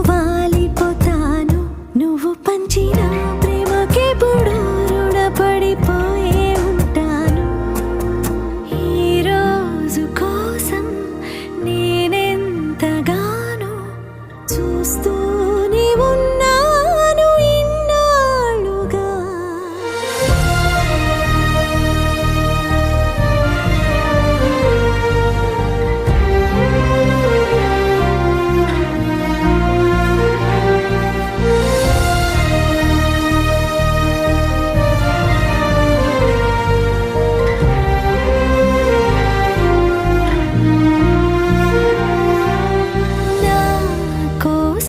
వాలిపోతాను. నువ్వు పంచిన ప్రేమకెప్పుడు రుణపడిపోయే ఉంటాను. ఈ రోజు కోసం నేనెంతగానో చూస్తూ